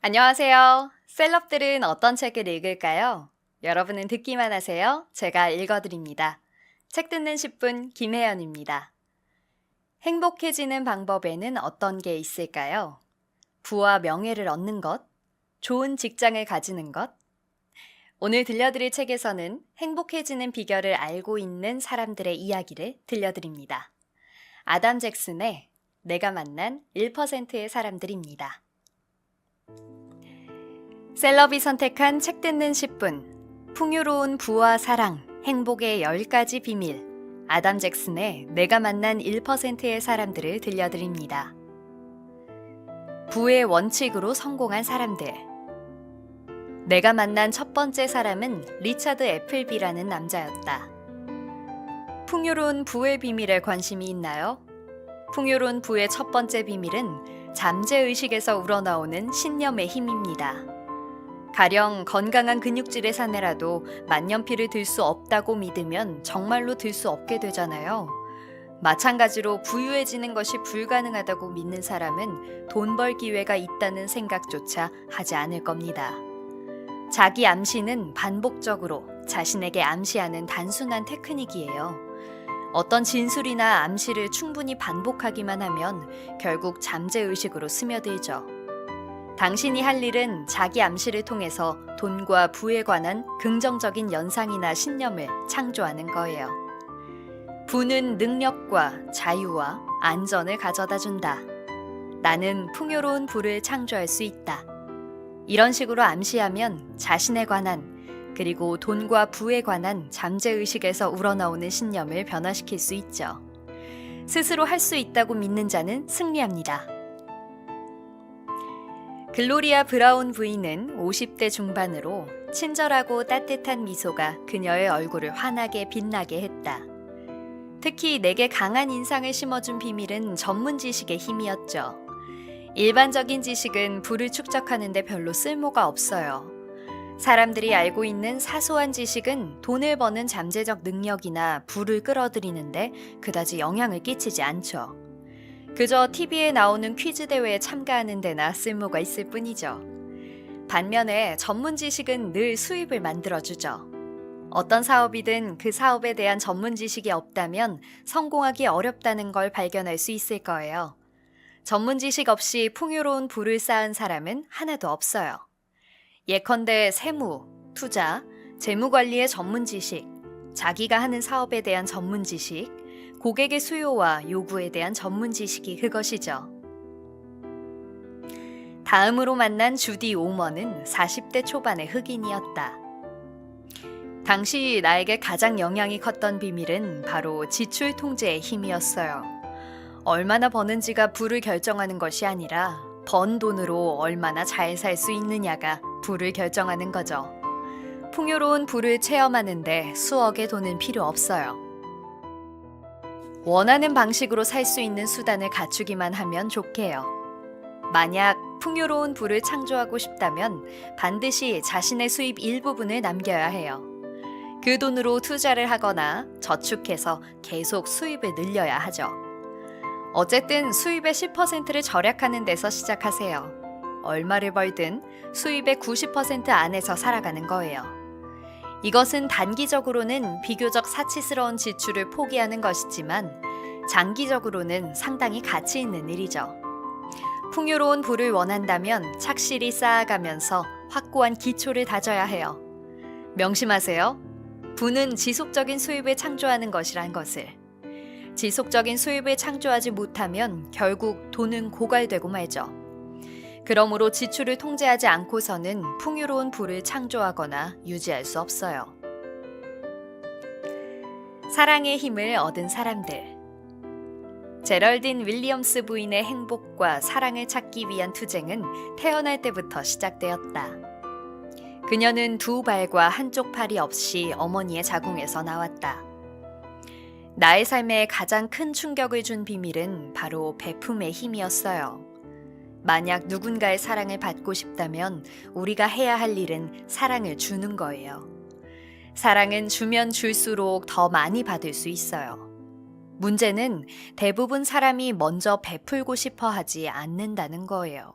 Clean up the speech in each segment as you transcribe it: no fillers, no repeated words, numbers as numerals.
안녕하세요. 셀럽들은 어떤 책을 읽을까요? 여러분은 듣기만 하세요. 제가 읽어드립니다. 책 듣는 10분 김혜연입니다. 행복해지는 방법에는 어떤 게 있을까요? 부와 명예를 얻는 것? 좋은 직장을 가지는 것? 오늘 들려드릴 책에서는 행복해지는 비결을 알고 있는 사람들의 이야기를 들려드립니다. 아담 잭슨의 내가 만난 1%의 사람들입니다. 셀럽이 선택한 책 듣는 10분. 풍요로운 부와 사랑, 행복의 10가지 비밀. 아담 잭슨의 내가 만난 1%의 사람들을 들려드립니다. 부의 원칙으로 성공한 사람들. 내가 만난 첫 번째 사람은 리차드 애플비라는 남자였다. 풍요로운 부의 비밀에 관심이 있나요? 풍요로운 부의 첫 번째 비밀은 잠재의식에서 우러나오는 신념의 힘입니다. 가령 건강한 근육질의 사내라도 만년필을 들 수 없다고 믿으면 정말로 들 수 없게 되잖아요. 마찬가지로 부유해지는 것이 불가능하다고 믿는 사람은 돈 벌 기회가 있다는 생각조차 하지 않을 겁니다. 자기 암시는 반복적으로 자신에게 암시하는 단순한 테크닉이에요. 어떤 진술이나 암시를 충분히 반복하기만 하면 결국 잠재의식으로 스며들죠. 당신이 할 일은 자기 암시를 통해서 돈과 부에 관한 긍정적인 연상이나 신념을 창조하는 거예요. 부는 능력과 자유와 안전을 가져다 준다. 나는 풍요로운 부를 창조할 수 있다. 이런 식으로 암시하면 자신에 관한 그리고 돈과 부에 관한 잠재의식에서 우러나오는 신념을 변화시킬 수 있죠. 스스로 할 수 있다고 믿는 자는 승리합니다. 글로리아 브라운 부인은 50대 중반으로 친절하고 따뜻한 미소가 그녀의 얼굴을 환하게 빛나게 했다. 특히 내게 강한 인상을 심어준 비밀은 전문 지식의 힘이었죠. 일반적인 지식은 부를 축적하는 데 별로 쓸모가 없어요. 사람들이 알고 있는 사소한 지식은 돈을 버는 잠재적 능력이나 부를 끌어들이는데 그다지 영향을 끼치지 않죠. 그저 TV에 나오는 퀴즈 대회에 참가하는 데나 쓸모가 있을 뿐이죠. 반면에 전문 지식은 늘 수입을 만들어주죠. 어떤 사업이든 그 사업에 대한 전문 지식이 없다면 성공하기 어렵다는 걸 발견할 수 있을 거예요. 전문 지식 없이 풍요로운 부를 쌓은 사람은 하나도 없어요. 예컨대 세무, 투자, 재무 관리의 전문 지식, 자기가 하는 사업에 대한 전문 지식, 고객의 수요와 요구에 대한 전문 지식이 그것이죠. 다음으로 만난 주디 오먼은 40대 초반의 흑인이었다. 당시 나에게 가장 영향이 컸던 비밀은 바로 지출 통제의 힘이었어요. 얼마나 버는지가 부를 결정하는 것이 아니라 번 돈으로 얼마나 잘 살 수 있느냐가 부를 결정하는 거죠. 풍요로운 부를 체험하는데 수억의 돈은 필요 없어요. 원하는 방식으로 살 수 있는 수단을 갖추기만 하면 좋게요. 만약 풍요로운 부를 창조하고 싶다면 반드시 자신의 수입 일부분을 남겨야 해요. 그 돈으로 투자를 하거나 저축해서 계속 수입을 늘려야 하죠. 어쨌든 수입의 10%를 절약하는 데서 시작하세요. 얼마를 벌든 수입의 90% 안에서 살아가는 거예요. 이것은 단기적으로는 비교적 사치스러운 지출을 포기하는 것이지만 장기적으로는 상당히 가치 있는 일이죠. 풍요로운 부를 원한다면 착실히 쌓아가면서 확고한 기초를 다져야 해요. 명심하세요. 부는 지속적인 수입을 창조하는 것이란 것을. 지속적인 수입을 창조하지 못하면 결국 돈은 고갈되고 말죠. 그러므로 지출을 통제하지 않고서는 풍요로운 부를 창조하거나 유지할 수 없어요. 사랑의 힘을 얻은 사람들. 제럴딘 윌리엄스 부인의 행복과 사랑을 찾기 위한 투쟁은 태어날 때부터 시작되었다. 그녀는 두 발과 한쪽 팔이 없이 어머니의 자궁에서 나왔다. 나의 삶에 가장 큰 충격을 준 비밀은 바로 베품의 힘이었어요. 만약 누군가의 사랑을 받고 싶다면 우리가 해야 할 일은 사랑을 주는 거예요. 사랑은 주면 줄수록 더 많이 받을 수 있어요. 문제는 대부분 사람이 먼저 베풀고 싶어 하지 않는다는 거예요.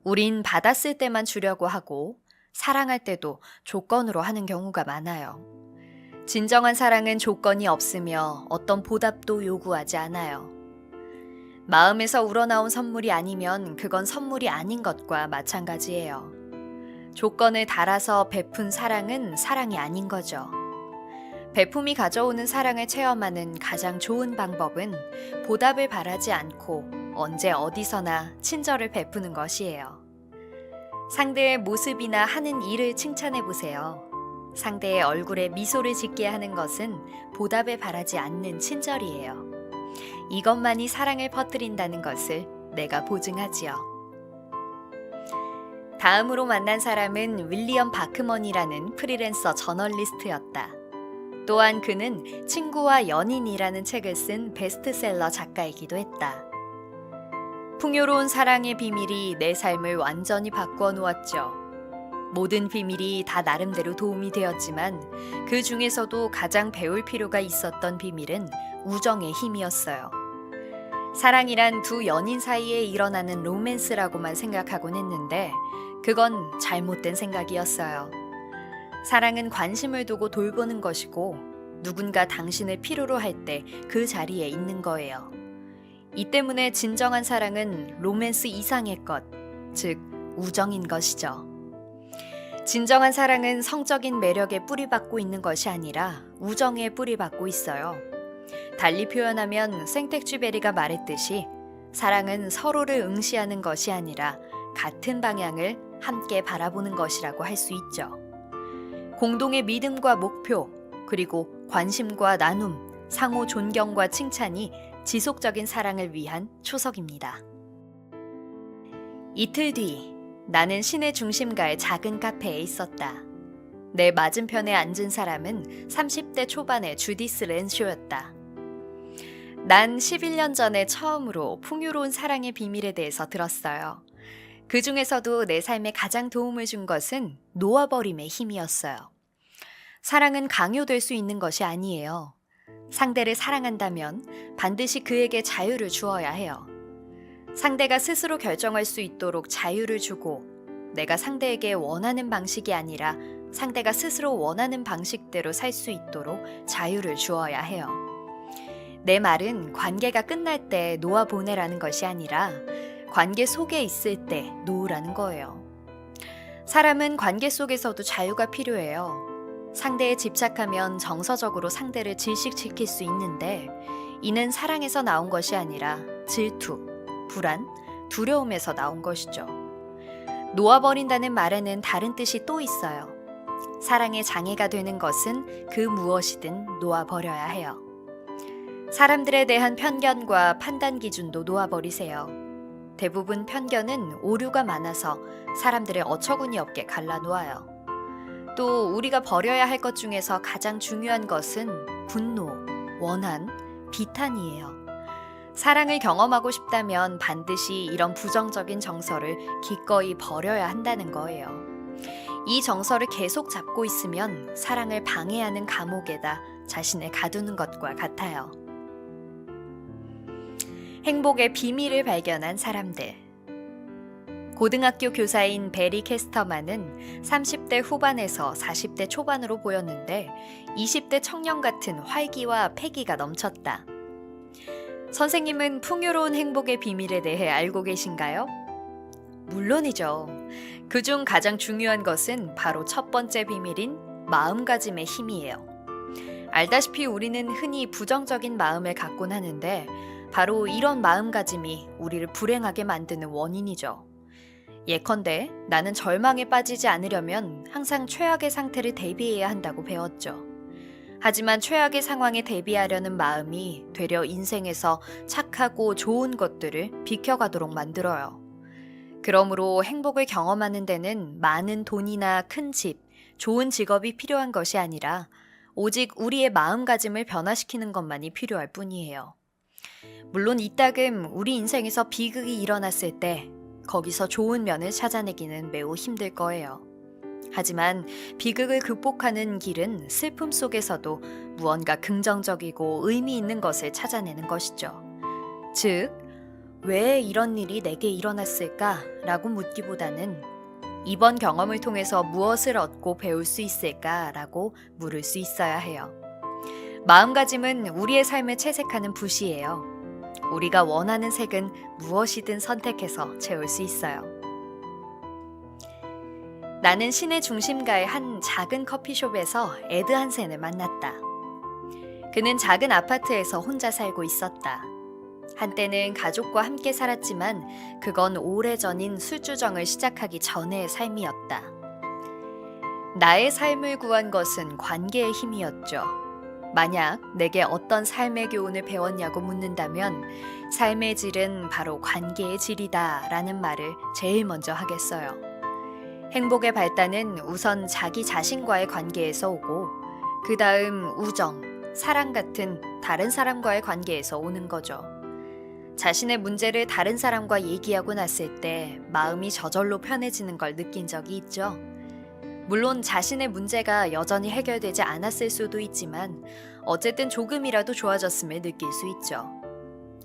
우린 받았을 때만 주려고 하고 사랑할 때도 조건으로 하는 경우가 많아요. 진정한 사랑은 조건이 없으며 어떤 보답도 요구하지 않아요. 마음에서 우러나온 선물이 아니면 그건 선물이 아닌 것과 마찬가지예요. 조건을 달아서 베푼 사랑은 사랑이 아닌 거죠. 베품이 가져오는 사랑을 체험하는 가장 좋은 방법은 보답을 바라지 않고 언제 어디서나 친절을 베푸는 것이에요. 상대의 모습이나 하는 일을 칭찬해 보세요. 상대의 얼굴에 미소를 짓게 하는 것은 보답을 바라지 않는 친절이에요. 이것만이 사랑을 퍼뜨린다는 것을 내가 보증하지요. 다음으로 만난 사람은 윌리엄 바크먼이라는 프리랜서 저널리스트였다. 또한 그는 친구와 연인이라는 책을 쓴 베스트셀러 작가이기도 했다. 풍요로운 사랑의 비밀이 내 삶을 완전히 바꾸어 놓았죠. 모든 비밀이 다 나름대로 도움이 되었지만 그 중에서도 가장 배울 필요가 있었던 비밀은 우정의 힘이었어요. 사랑이란 두 연인 사이에 일어나는 로맨스라고만 생각하곤 했는데 그건 잘못된 생각이었어요. 사랑은 관심을 두고 돌보는 것이고 누군가 당신을 필요로 할 때 그 자리에 있는 거예요. 이 때문에 진정한 사랑은 로맨스 이상의 것, 즉 우정인 것이죠. 진정한 사랑은 성적인 매력에 뿌리박고 있는 것이 아니라 우정에 뿌리박고 있어요. 달리 표현하면 생텍쥐베리가 말했듯이 사랑은 서로를 응시하는 것이 아니라 같은 방향을 함께 바라보는 것이라고 할 수 있죠. 공동의 믿음과 목표, 그리고 관심과 나눔, 상호 존경과 칭찬이 지속적인 사랑을 위한 초석입니다. 이틀 뒤, 나는 시내 중심가의 작은 카페에 있었다. 내 맞은편에 앉은 사람은 30대 초반의 주디스 랜쇼였다. 난 11년 전에 처음으로 풍요로운 사랑의 비밀에 대해서 들었어요. 그 중에서도 내 삶에 가장 도움을 준 것은 놓아버림의 힘이었어요. 사랑은 강요될 수 있는 것이 아니에요. 상대를 사랑한다면 반드시 그에게 자유를 주어야 해요. 상대가 스스로 결정할 수 있도록 자유를 주고 내가 상대에게 원하는 방식이 아니라 상대가 스스로 원하는 방식대로 살 수 있도록 자유를 주어야 해요. 내 말은 관계가 끝날 때 놓아보내라는 것이 아니라 관계 속에 있을 때 놓으라는 거예요. 사람은 관계 속에서도 자유가 필요해요. 상대에 집착하면 정서적으로 상대를 질식시킬 수 있는데 이는 사랑에서 나온 것이 아니라 질투, 불안, 두려움에서 나온 것이죠. 놓아버린다는 말에는 다른 뜻이 또 있어요. 사랑의 장애가 되는 것은 그 무엇이든 놓아버려야 해요. 사람들에 대한 편견과 판단 기준도 놓아버리세요. 대부분 편견은 오류가 많아서 사람들의 어처구니 없게 갈라놓아요. 또 우리가 버려야 할 것 중에서 가장 중요한 것은 분노, 원한, 비탄이에요. 사랑을 경험하고 싶다면 반드시 이런 부정적인 정서를 기꺼이 버려야 한다는 거예요. 이 정서를 계속 잡고 있으면 사랑을 방해하는 감옥에다 자신을 가두는 것과 같아요. 행복의 비밀을 발견한 사람들. 고등학교 교사인 베리 캐스터만은 30대 후반에서 40대 초반으로 보였는데 20대 청년 같은 활기와 패기가 넘쳤다. 선생님은 풍요로운 행복의 비밀에 대해 알고 계신가요? 물론이죠. 그중 가장 중요한 것은 바로 첫 번째 비밀인 마음가짐의 힘이에요. 알다시피 우리는 흔히 부정적인 마음을 갖곤 하는데 바로 이런 마음가짐이 우리를 불행하게 만드는 원인이죠. 예컨대 나는 절망에 빠지지 않으려면 항상 최악의 상태를 대비해야 한다고 배웠죠. 하지만 최악의 상황에 대비하려는 마음이 되려 인생에서 착하고 좋은 것들을 비켜가도록 만들어요. 그러므로 행복을 경험하는 데는 많은 돈이나 큰 집, 좋은 직업이 필요한 것이 아니라 오직 우리의 마음가짐을 변화시키는 것만이 필요할 뿐이에요. 물론 이따금 우리 인생에서 비극이 일어났을 때 거기서 좋은 면을 찾아내기는 매우 힘들 거예요. 하지만 비극을 극복하는 길은 슬픔 속에서도 무언가 긍정적이고 의미 있는 것을 찾아내는 것이죠. 즉, 왜 이런 일이 내게 일어났을까? 라고 묻기보다는 이번 경험을 통해서 무엇을 얻고 배울 수 있을까? 라고 물을 수 있어야 해요. 마음가짐은 우리의 삶을 채색하는 붓이에요. 우리가 원하는 색은 무엇이든 선택해서 채울 수 있어요. 나는 시내 중심가의 한 작은 커피숍에서 에드 한센을 만났다. 그는 작은 아파트에서 혼자 살고 있었다. 한때는 가족과 함께 살았지만 그건 오래전인 술주정을 시작하기 전의 삶이었다. 나의 삶을 구한 것은 관계의 힘이었죠. 만약 내게 어떤 삶의 교훈을 배웠냐고 묻는다면 삶의 질은 바로 관계의 질이다 라는 말을 제일 먼저 하겠어요. 행복의 발단은 우선 자기 자신과의 관계에서 오고 그 다음 우정, 사랑 같은 다른 사람과의 관계에서 오는 거죠. 자신의 문제를 다른 사람과 얘기하고 났을 때 마음이 저절로 편해지는 걸 느낀 적이 있죠. 물론 자신의 문제가 여전히 해결되지 않았을 수도 있지만 어쨌든 조금이라도 좋아졌음을 느낄 수 있죠.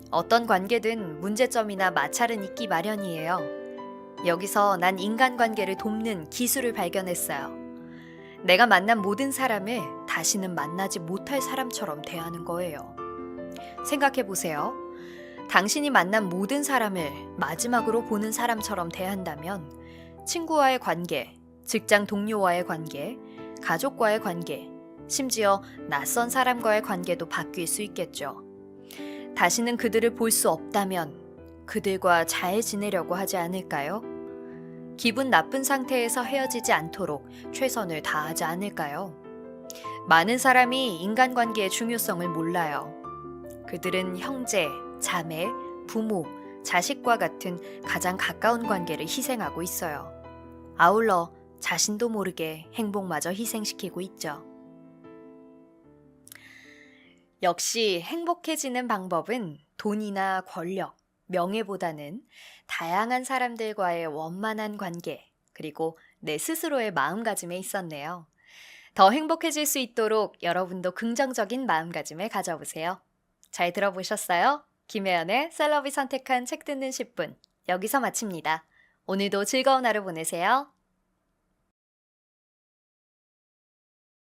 어떤 관계든 문제점이나 마찰은 있기 마련이에요. 여기서 난 인간관계를 돕는 기술을 발견했어요. 내가 만난 모든 사람을 다시는 만나지 못할 사람처럼 대하는 거예요. 생각해 보세요. 당신이 만난 모든 사람을 마지막으로 보는 사람처럼 대한다면 친구와의 관계, 직장 동료와의 관계, 가족과의 관계, 심지어 낯선 사람과의 관계도 바뀔 수 있겠죠. 다시는 그들을 볼 수 없다면 그들과 잘 지내려고 하지 않을까요? 기분 나쁜 상태에서 헤어지지 않도록 최선을 다하지 않을까요? 많은 사람이 인간관계의 중요성을 몰라요. 그들은 형제, 자매, 부모, 자식과 같은 가장 가까운 관계를 희생하고 있어요. 아울러 자신도 모르게 행복마저 희생시키고 있죠. 역시 행복해지는 방법은 돈이나 권력, 명예보다는 다양한 사람들과의 원만한 관계, 그리고 내 스스로의 마음가짐에 있었네요. 더 행복해질 수 있도록 여러분도 긍정적인 마음가짐을 가져보세요. 잘 들어보셨어요? 김혜연의 셀럽이 선택한 책 듣는 10분 여기서 마칩니다. 오늘도 즐거운 하루 보내세요.